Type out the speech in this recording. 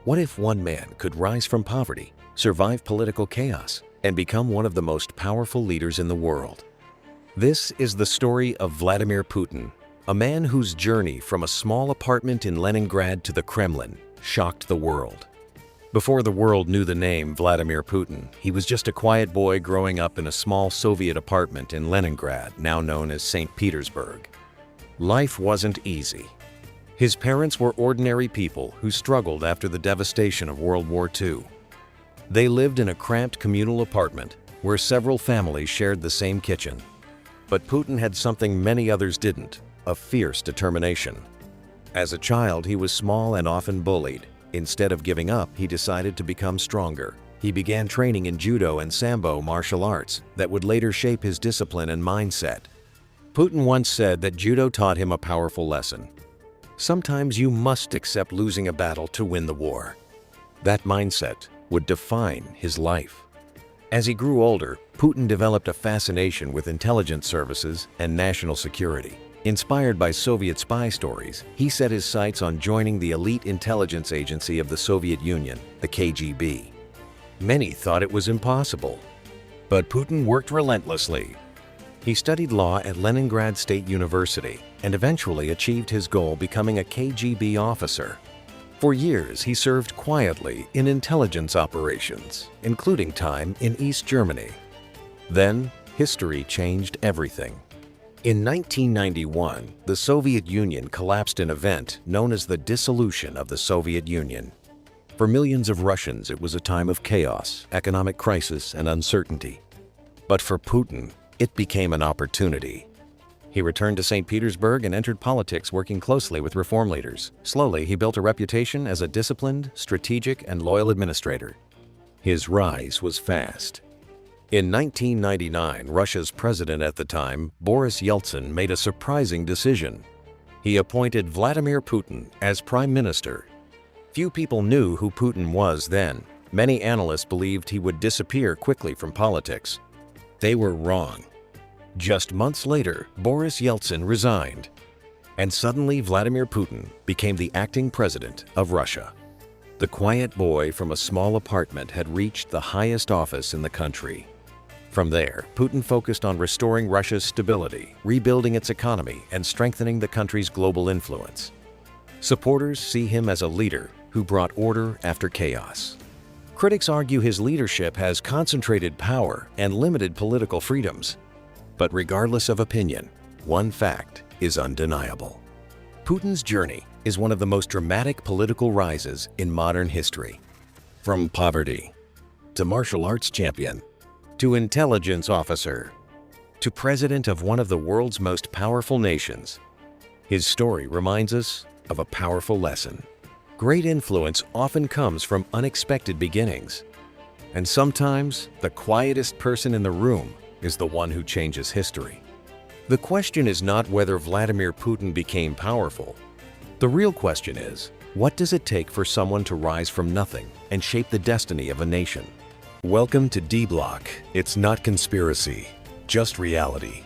What if one man could rise from poverty, survive political chaos, and become one of the most powerful leaders in the world? This is the story of Vladimir Putin, a man whose journey from a small apartment in Leningrad to the Kremlin shocked the world. Before the world knew the name Vladimir Putin, he was just a quiet boy growing up in a small Soviet apartment in Leningrad, now known as Saint Petersburg. Life wasn't easy. His parents were ordinary people who struggled after the devastation of World War II. They lived in a cramped communal apartment where several families shared the same kitchen. But Putin had something many others didn't: a fierce determination. As a child, he was small and often bullied. Instead of giving up, he decided to become stronger. He began training in judo and sambo martial arts that would later shape his discipline and mindset. Putin once said that judo taught him a powerful lesson. Sometimes you must accept losing a battle to win the war. That mindset would define his life. As he grew older, Putin developed a fascination with intelligence services and national security. Inspired by Soviet spy stories, he set his sights on joining the elite intelligence agency of the Soviet Union, the KGB. Many thought it was impossible, but Putin worked relentlessly. He studied law at Leningrad State University and eventually achieved his goal, becoming a KGB officer. For years, he served quietly in intelligence operations, including time in East Germany. Then, history changed everything. In 1991, the Soviet Union collapsed in an event known as the Dissolution of the Soviet Union. For millions of Russians, it was a time of chaos, economic crisis, and uncertainty. But for Putin, it became an opportunity. He returned to St. Petersburg and entered politics, working closely with reform leaders. Slowly, he built a reputation as a disciplined, strategic, and loyal administrator. His rise was fast. In 1999, Russia's president at the time, Boris Yeltsin, made a surprising decision. He appointed Vladimir Putin as prime minister. Few people knew who Putin was then. Many analysts believed he would disappear quickly from politics. They were wrong. Just months later, Boris Yeltsin resigned, and suddenly Vladimir Putin became the acting president of Russia. The quiet boy from a small apartment had reached the highest office in the country. From there, Putin focused on restoring Russia's stability, rebuilding its economy, and strengthening the country's global influence. Supporters see him as a leader who brought order after chaos. Critics argue his leadership has concentrated power and limited political freedoms. But regardless of opinion, one fact is undeniable. Putin's journey is one of the most dramatic political rises in modern history. From poverty to martial arts champion, to intelligence officer, to president of one of the world's most powerful nations, his story reminds us of a powerful lesson. Great influence often comes from unexpected beginnings. And sometimes, the quietest person in the room is the one who changes history. The question is not whether Vladimir Putin became powerful. The real question is, what does it take for someone to rise from nothing and shape the destiny of a nation? Welcome to D Block. It's not conspiracy, just reality.